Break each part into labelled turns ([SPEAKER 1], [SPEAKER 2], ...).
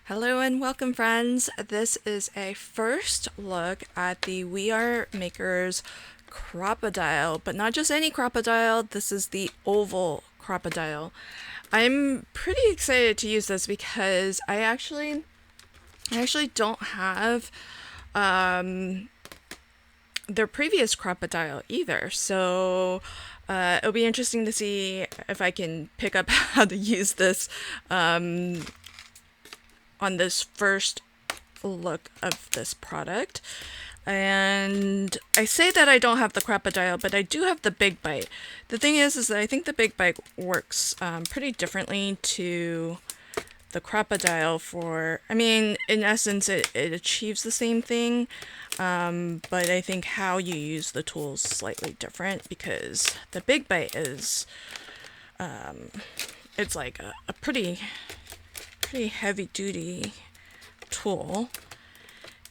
[SPEAKER 1] Hello and welcome, friends. This is a first look at the We Are Makers Crop-A-Dile, but not just any Crop-A-Dile. This is the oval Crop-A-Dile. I'm pretty excited to use this because I actually don't have their previous Crop-A-Dile either. So it'll be interesting to see if I can pick up how to use this on this first look of this product. And I say that I don't have the Crop-A-Dile, but I do have the Big Bite. The thing is that I think the Big Bite works pretty differently to the Crop-A-Dile in essence, it achieves the same thing, but I think how you use the tool is slightly different because the Big Bite is, it's like a pretty heavy duty tool,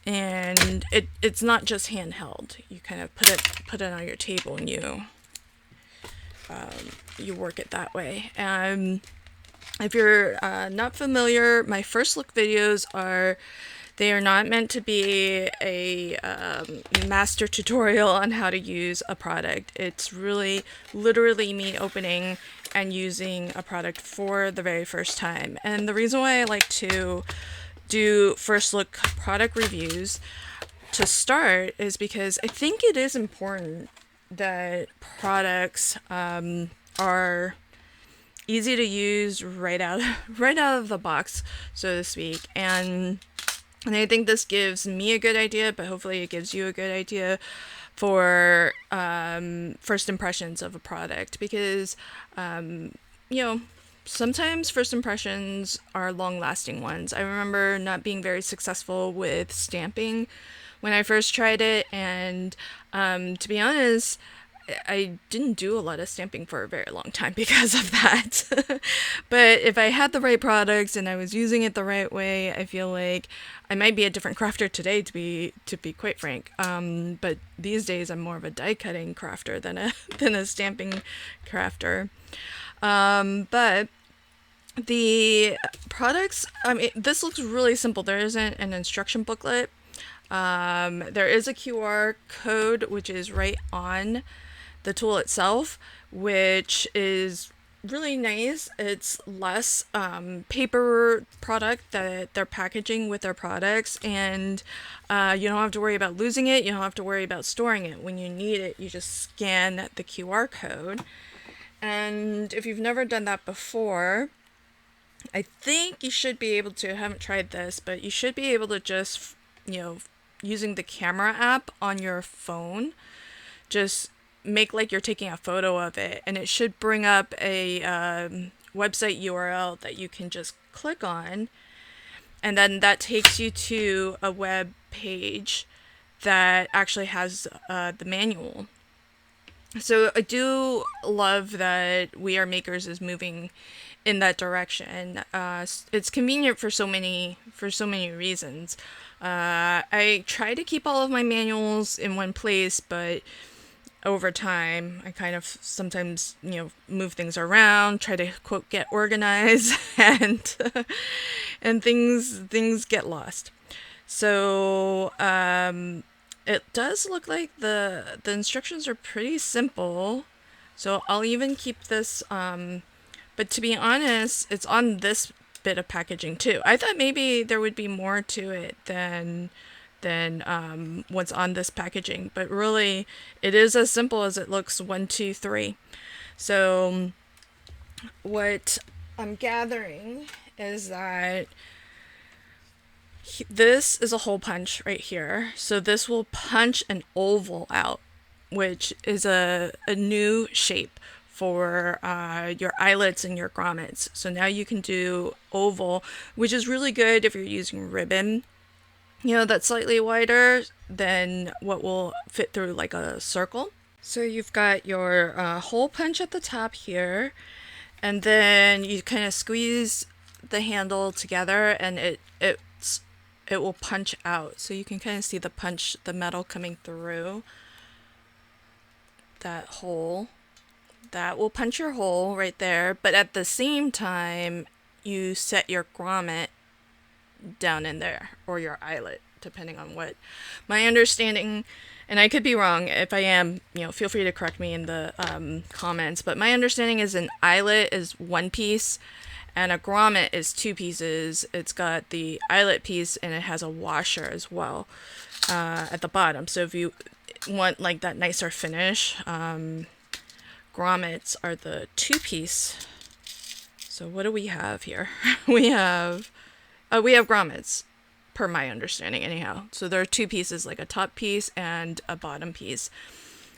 [SPEAKER 1] and it's not just handheld. You kind of put it on your table and you work it that way. If you're not familiar, my first look videos they are not meant to be a master tutorial on how to use a product. It's really literally me opening and using a product for the very first time. And the reason why I like to do first look product reviews to start is because I think it is important that products are easy to use right out of the box, so to speak. And I think this gives me a good idea, but hopefully it gives you a good idea for first impressions of a product, because sometimes first impressions are long-lasting ones. I remember not being very successful with stamping when I first tried it, and to be honest, I didn't do a lot of stamping for a very long time because of that. But if I had the right products and I was using it the right way, I feel like I might be a different crafter today, to be quite frank. But these days I'm more of a die cutting crafter than a stamping crafter. But the products, this looks really simple. There isn't an instruction booklet. There is a QR code which is right on the tool itself, which is really nice. It's less paper product that they're packaging with their products, and you don't have to worry about losing it. You don't have to worry about storing it. When you need it, you just scan the QR code. And if you've never done that before, I think you should be able to, I haven't tried this, but you should be able to just, using the camera app on your phone, just make like you're taking a photo of it, and it should bring up a website URL that you can just click on, and then that takes you to a web page that actually has the manual. So I do love that We Are Makers is moving in that direction. It's convenient for so many reasons. I try to keep all of my manuals in one place, but over time I kind of sometimes move things around, try to quote get organized, and and things get lost. So it does look like the instructions are pretty simple, so I'll even keep this, but to be honest, it's on this bit of packaging too. I thought maybe there would be more to it than what's on this packaging, but really it is as simple as it looks. 1, 2, 3. So what I'm gathering is that this is a hole punch right here. So this will punch an oval out, which is a new shape for your eyelets and your grommets. So now you can do oval, which is really good if you're using ribbon, that's slightly wider than what will fit through like a circle. So you've got your hole punch at the top here, and then you kind of squeeze the handle together, and it will punch out. So you can kind of see the metal coming through that hole. That will punch your hole right there, but at the same time you set your grommet down in there, or your eyelet, depending on what my understanding. And I could be wrong. If I am, feel free to correct me in the comments. But my understanding is an eyelet is one piece, and a grommet is two pieces. It's got the eyelet piece, and it has a washer as well at the bottom. So if you want like that nicer finish, grommets are the two-piece. So what do we have here? we have grommets, per my understanding anyhow. So there are two pieces, like a top piece and a bottom piece.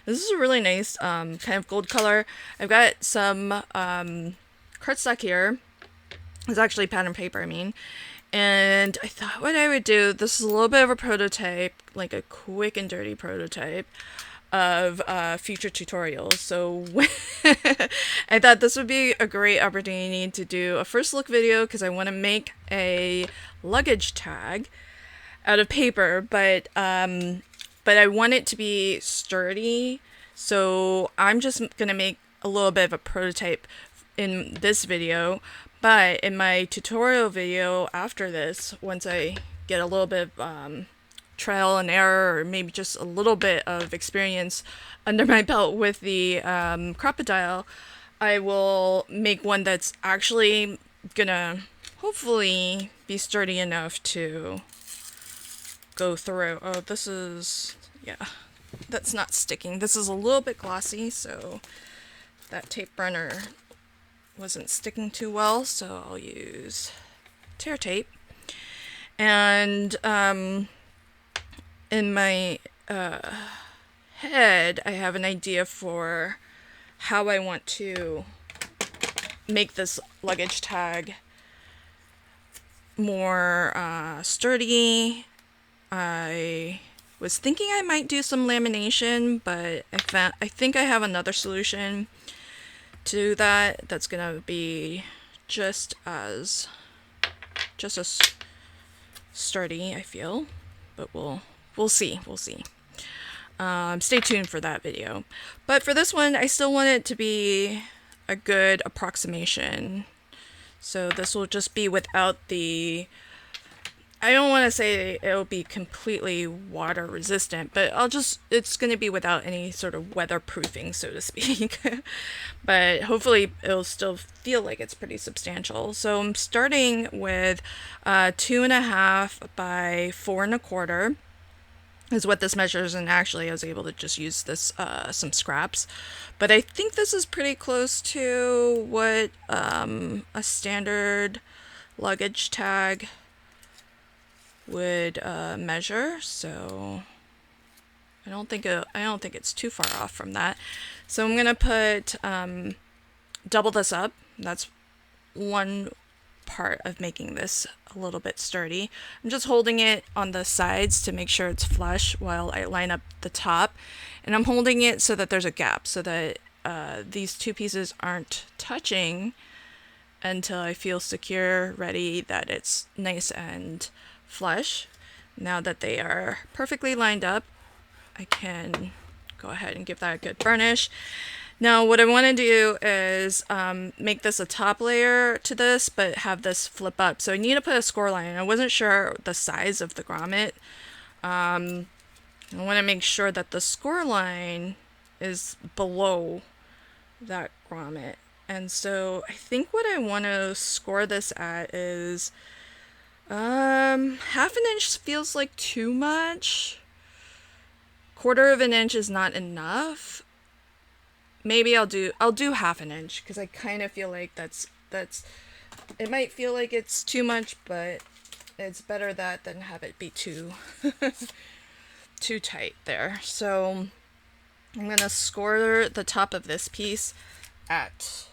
[SPEAKER 1] This is a really nice kind of gold color. I've got some cardstock here. It's actually pattern paper, I mean. And I thought what I would do, this is a little bit of a prototype, like a quick and dirty prototype of future tutorials. So I thought this would be a great opportunity to do a first look video, because I want to make a luggage tag out of paper, but I want it to be sturdy. So I'm just gonna make a little bit of a prototype in this video, but in my tutorial video after this, once I get a little bit of trial and error, or maybe just a little bit of experience under my belt with the Crop-A-Dile, I will make one that's actually gonna hopefully be sturdy enough to go through. Oh, this is, yeah, that's not sticking. This is a little bit glossy, so that tape runner wasn't sticking too well, so I'll use tear tape. And in my head, I have an idea for how I want to make this luggage tag more sturdy. I was thinking I might do some lamination, but I think I have another solution to that that's gonna be just as sturdy, I feel. But we'll see. Stay tuned for that video. But for this one, I still want it to be a good approximation. So this will just be without the, I don't want to say it'll be completely water resistant, but it's going to be without any sort of weatherproofing, so to speak. But hopefully it'll still feel like it's pretty substantial. So I'm starting with 2.5 by 4 1/4 is what this measures, and actually I was able to just use this some scraps, but I think this is pretty close to what a standard luggage tag would measure, so I don't think it's too far off from that. So I'm gonna put double this up. That's one part of making this a little bit sturdy. I'm just holding it on the sides to make sure it's flush while I line up the top, and I'm holding it so that there's a gap so that these two pieces aren't touching until I feel secure, ready, that it's nice and flush. Now that they are perfectly lined up, I can go ahead and give that a good burnish. Now what I want to do is make this a top layer to this, but have this flip up. So I need to put a score line. I wasn't sure the size of the grommet. I want to make sure that the score line is below that grommet. And so I think what I want to score this at is 1/2 inch feels like too much. 1/4 inch is not enough. Maybe I'll do 1/2 inch, because I kind of feel like that's it might feel like it's too much, but it's better that than have it be too too tight there. So I'm gonna score the top of this piece at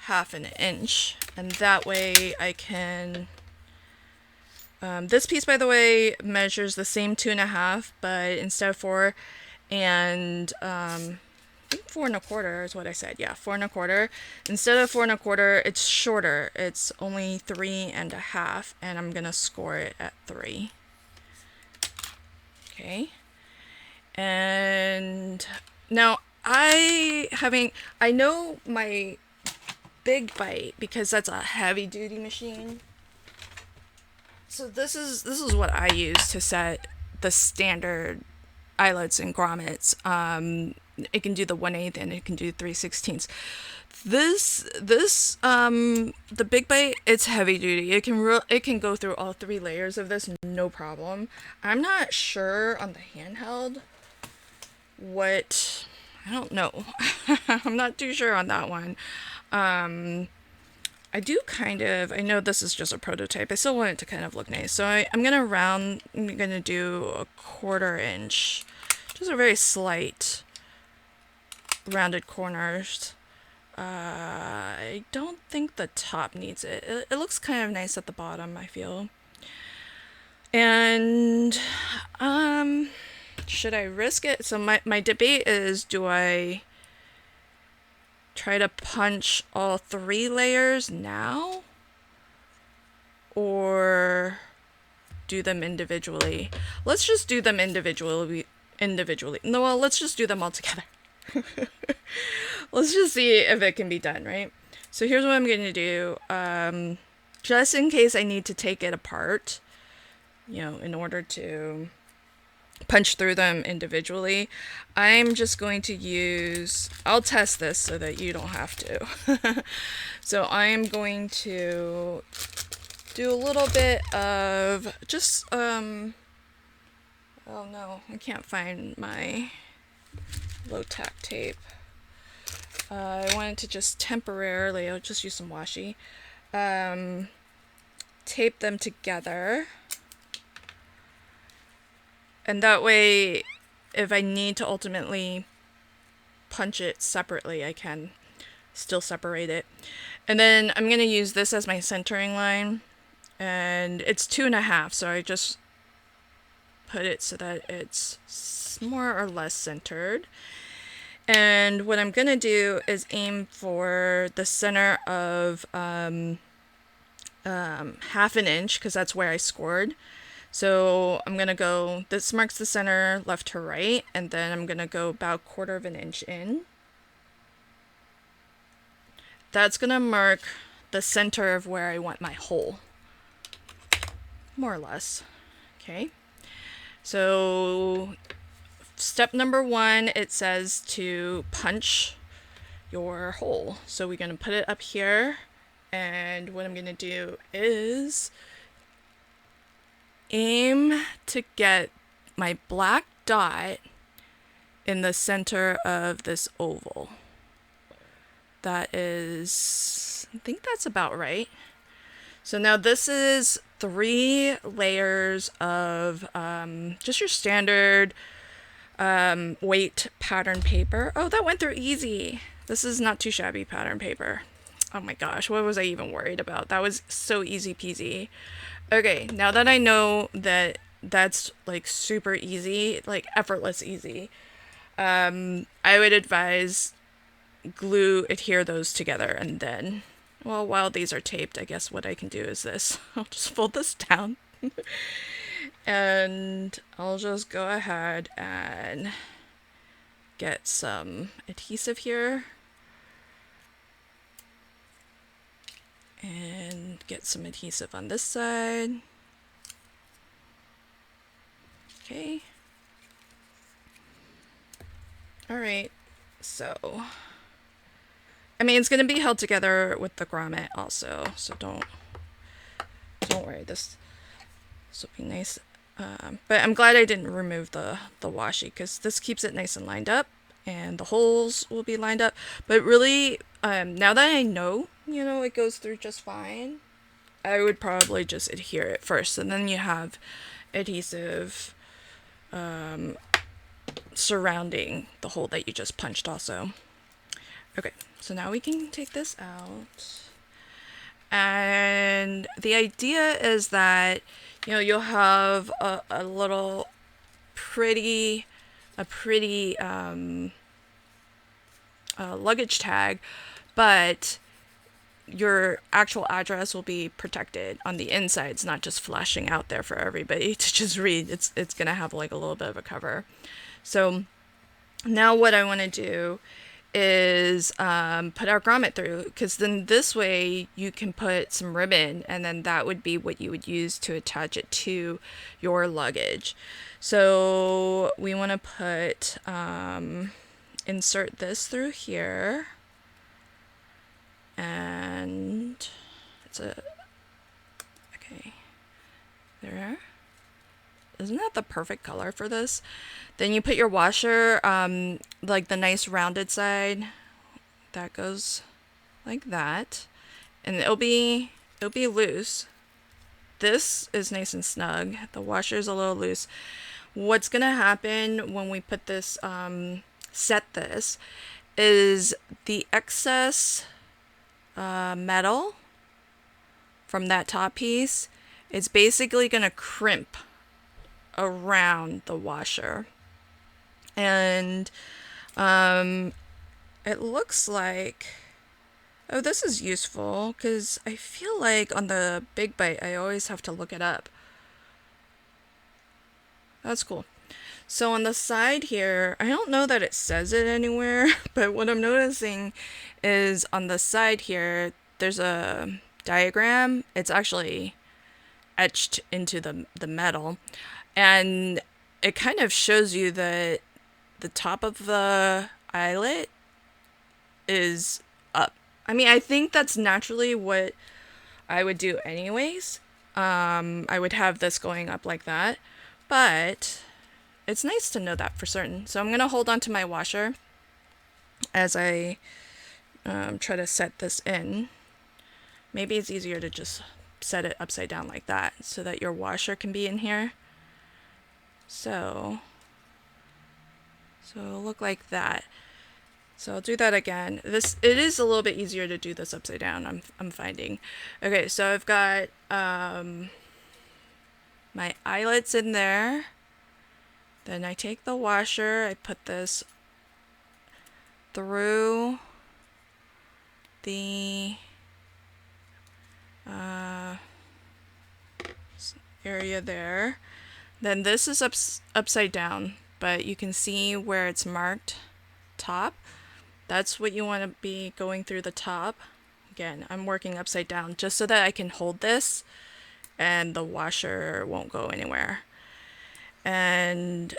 [SPEAKER 1] 1/2 inch, and that way I can this piece, by the way, measures the same 2.5, but instead of 4 and I think 4 1/4 is what I said. Yeah, 4 1/4. Instead of 4 1/4, it's shorter. It's only 3 1/2, and I'm gonna score it at 3. Okay. And now I know my Big Bite, because that's a heavy duty machine. So this is what I use to set the standard eyelets and grommets. It can do the 1/8 and it can do 3/16. The Big Bite, it's heavy duty. It can go through all 3 layers of this, no problem. I'm not sure on the handheld what, I don't know. I'm not too sure on that one. I do I know this is just a prototype. I still want it to kind of look nice. So I'm going to do a 1/4 inch. Just a very slight rounded corners. I don't think the top needs it. It looks kind of nice at the bottom, I feel. And, should I risk it? So my debate is, do I try to punch all 3 layers now, or do them individually? Let's just do them individually. No, well, let's just do them all together. Let's just see if it can be done, right? So here's what I'm going to do. Just in case I need to take it apart, in order to punch through them individually, I'm just going to I'll test this so that you don't have to. So I'm going to do a little bit of just, oh no, I can't find my low-tack tape. I wanted to just temporarily, I'll just use some washi, tape them together. And that way, if I need to ultimately punch it separately, I can still separate it. And then I'm going to use this as my centering line. And it's 2.5, so I just put it so that it's more or less centered. And what I'm going to do is aim for the center of 1/2 inch, because that's where I scored. So I'm going to go, this marks the center left to right, and then I'm going to go about 1/4 inch in. That's going to mark the center of where I want my hole, more or less. Okay. So step number 1, it says to punch your hole. So we're going to put it up here, and what I'm going to do is aim to get my black dot in the center of this oval. That is, I think that's about right. So now this is 3 layers of just your standard weight pattern paper. Oh, that went through easy. This is not too shabby pattern paper. Oh my gosh, what was I even worried about? That was so easy peasy. Okay, now that I know that that's like super easy, like effortless easy, I would advise adhere those together, and then, well, while these are taped, I guess what I can do is this. I'll just fold this down and I'll just go ahead and get some adhesive here and get some adhesive on this side. Okay. Alright, so I mean, it's going to be held together with the grommet also, so don't worry, this will be nice. But I'm glad I didn't remove the washi, because this keeps it nice and lined up, and the holes will be lined up. But really, now that I know, it goes through just fine, I would probably just adhere it first, and then you have adhesive surrounding the hole that you just punched also. Okay, so now we can take this out. And the idea is that, you'll have a little pretty luggage tag, but your actual address will be protected on the inside. It's not just flashing out there for everybody to just read. It's gonna have like a little bit of a cover. So now what I want to do is put our grommet through, because then this way you can put some ribbon, and then that would be what you would use to attach it to your luggage. So we want to put insert this through here, and it's a okay there. Isn't that the perfect color for this? Then you put your washer, like the nice rounded side. That goes like that. And it'll be loose. This is nice and snug. The washer's a little loose. What's gonna happen when we put this, set this, is the excess metal from that top piece, it's basically gonna crimp around the washer. And it looks like, oh, this is useful, because I feel like on the Big Bite I always have to look it up. That's cool. So on the side here, I don't know that it says it anywhere, but what I'm noticing is on the side here, there's a diagram. It's actually etched into the metal, and it kind of shows you that the top of the eyelet is up. I mean, I think that's naturally what I would do anyways. I would have this going up like that, but it's nice to know that for certain. So I'm going to hold on to my washer as I try to set this in. Maybe it's easier to just set it upside down like that so that your washer can be in here. So it'll look like that. So I'll do that again. It is a little bit easier to do this upside down, I'm finding. Okay, so I've got my eyelets in there. Then I take the washer, I put this through the area there. Then this is upside down, but you can see where it's marked top. That's what you want to be going through the top. Again, I'm working upside down just so that I can hold this and the washer won't go anywhere. And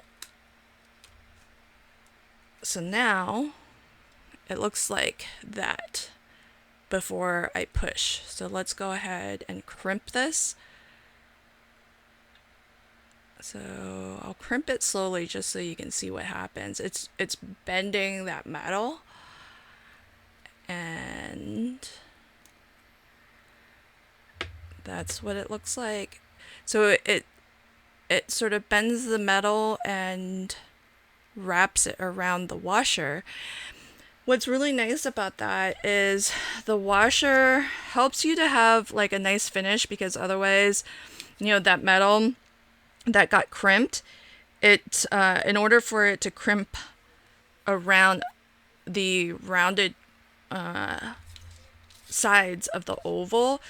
[SPEAKER 1] so now it looks like that before I push. So let's go ahead and crimp this. So I'll crimp it slowly just so you can see what happens. It's bending that metal, and that's what it looks like. So it sort of bends the metal and wraps it around the washer. What's really nice about that is the washer helps you to have like a nice finish, because otherwise, that metal that got crimped, it in order for it to crimp around the rounded sides of the oval,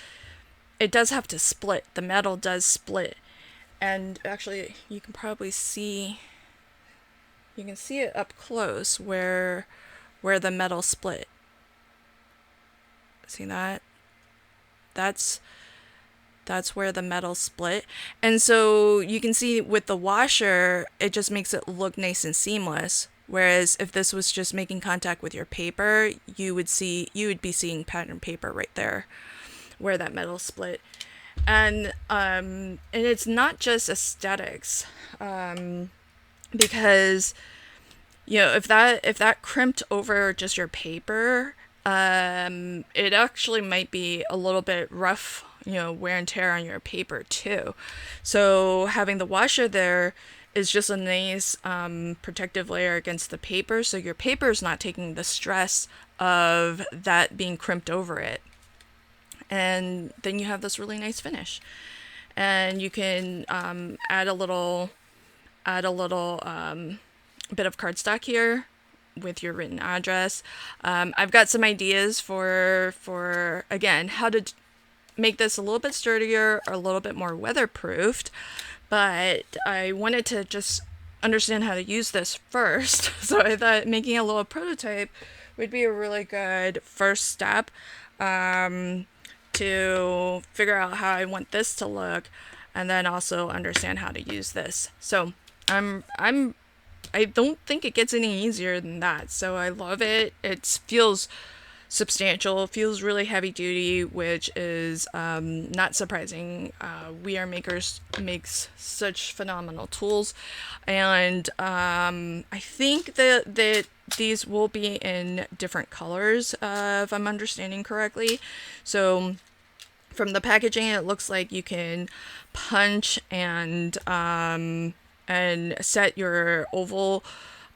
[SPEAKER 1] it does have to split. The metal does split. And actually, you can probably see, you can see it up close where the metal split. See that? That's where the metal split. And so you can see with the washer, it just makes it look nice and seamless. Whereas if this was just making contact with your paper, you would be seeing pattern paper right there where that metal split. And it's not just aesthetics, because if that crimped over just your paper, it actually might be a little bit rough, wear and tear on your paper too. So having the washer there is just a nice protective layer against the paper, so your paper is not taking the stress of that being crimped over it. And then you have this really nice finish. And you can add a little bit of cardstock here with your written address. I've got some ideas for again, how to make this a little bit sturdier or a little bit more weatherproofed, but I wanted to just understand how to use this first. So I thought making a little prototype would be a really good first step to figure out how I want this to look, and then also understand how to use this. So I don't think it gets any easier than that. So I love it. It feels substantial, feels really heavy duty, which is not surprising. We Are Makers makes such phenomenal tools, and I think that these will be in different colors, if I'm understanding correctly. So from the packaging, it looks like you can punch and set your oval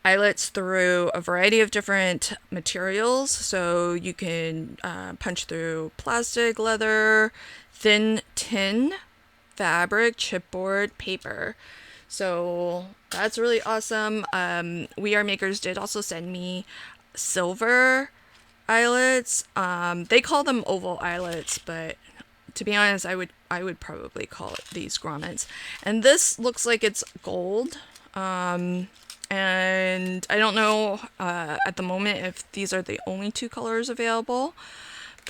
[SPEAKER 1] eyelets through a variety of different materials. So you can punch through plastic, leather, thin tin, fabric, chipboard, paper. So that's really awesome. We Are Makers did also send me silver eyelets. They call them oval eyelets, but to be honest, I would probably call it these grommets. And this looks like it's gold. And I don't know at the moment if these are the only two colors available.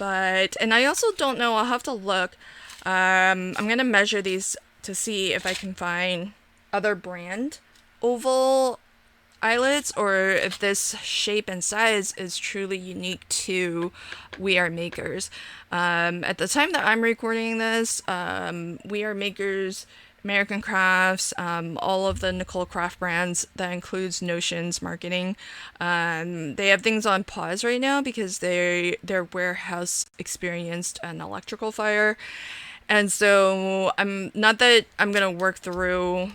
[SPEAKER 1] And I also don't know, I'll have to look. I'm going to measure these to see if I can find other brand oval eyelets, or if this shape and size is truly unique to We Are Makers. At the time that I'm recording this, We Are Makers, American Crafts, all of the Nicole Craft brands, that includes Notion's marketing. They have things on pause right now because their warehouse experienced an electrical fire. And so I'm not that I'm going to work through,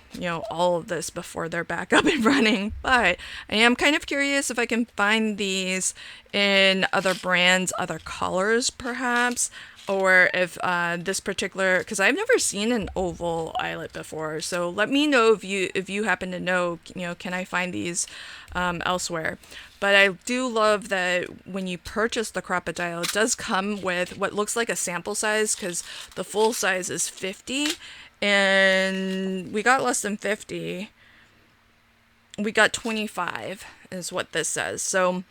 [SPEAKER 1] all of this before they're back up and running, but I am kind of curious if I can find these in other brands, other colors perhaps, or if this particular, because I've never seen an oval eyelet before. So let me know if you happen to know, can I find these elsewhere? But I do love that when you purchase the Crop-A-Dile, it does come with what looks like a sample size, because the full size is 50, and we got less than 50. We got 25 is what this says. So,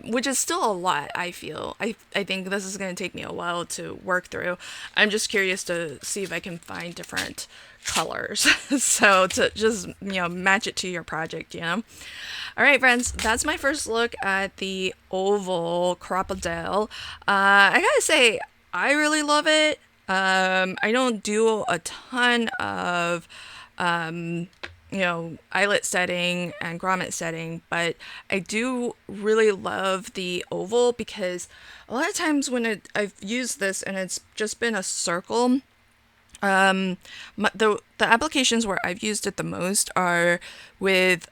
[SPEAKER 1] which is still a lot, I feel. I think this is going to take me a while to work through. I'm just curious to see if I can find different colors. So to just, match it to your project, All right, friends, that's my first look at the oval Crop-A-Dile. I gotta say, I really love it. I don't do a ton of, eyelet setting and grommet setting, but I do really love the oval because a lot of times when I've used this and it's just been a circle, the applications where I've used it the most are with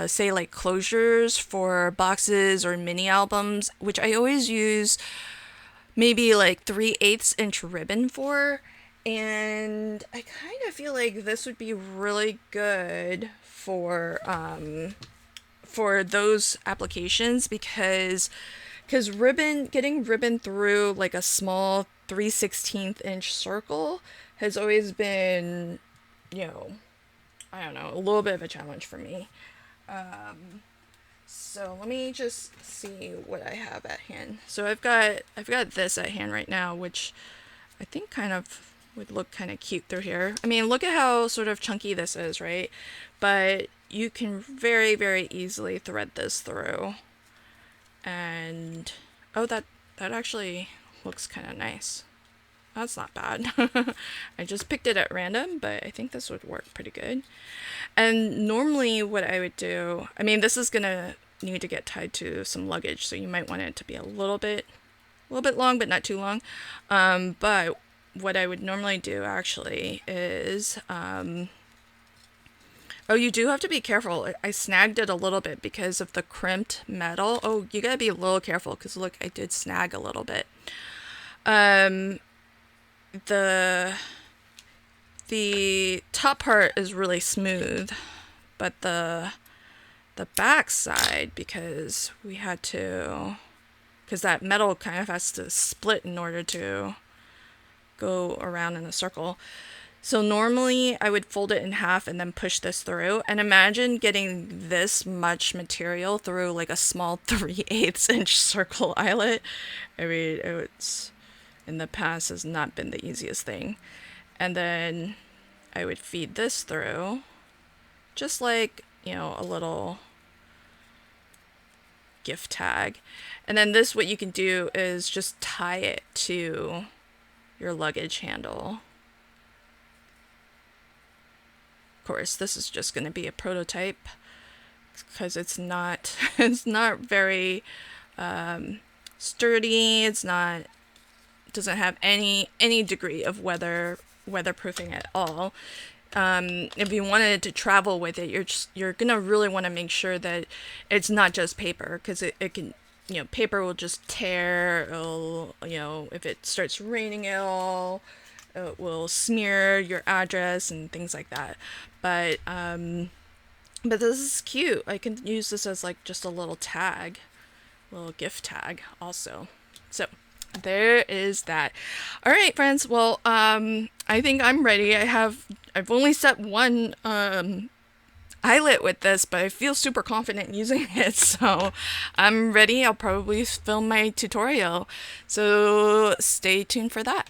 [SPEAKER 1] say like closures for boxes or mini albums, which I always use maybe like 3/8 inch ribbon for. And I kind of feel like this would be really good for those applications because getting ribbon through like a small 3/16 inch circle has always been, I don't know, a little bit of a challenge for me. So let me just see what I have at hand. So I've got this at hand right now, which I think kind of would look kind of cute through here. I mean, look at how sort of chunky this is, right? But you can very, very easily thread this through. And oh, that actually looks kind of nice. That's not bad. I just picked it at random, but I think this would work pretty good. And normally what I would do, I mean, this is gonna need to get tied to some luggage, so you might want it to be a little bit long, but not too long. But what I would normally do actually is, oh, you do have to be careful. I snagged it a little bit because of the crimped metal. Oh, you gotta be a little careful because look, I did snag a little bit. The top part is really smooth, but the back side, because that metal kind of has to split in order to go around in a circle. So normally I would fold it in half and then push this through. And imagine getting this much material through like a small 3/8 inch circle eyelet. I mean, it's in the past has not been the easiest thing. And then I would feed this through, just like, you know, a little gift tag. And then this, what you can do is just tie it to your luggage handle. Of course, this is just going to be a prototype because it's not it's not very sturdy. It's not doesn't have any degree of weatherproofing at all. If you wanted to travel with it, you're gonna really want to make sure that it's not just paper, because it can, you know, paper will just tear. It'll, you know, if it starts raining, it will smear your address and things like that. But this is cute. I can use this as like just a little tag, little gift tag also. So there is that. All right, friends. Well, I think I'm ready. I've only set one eyelet with this, but I feel super confident using it, so I'm ready. I'll probably film my tutorial. So stay tuned for that.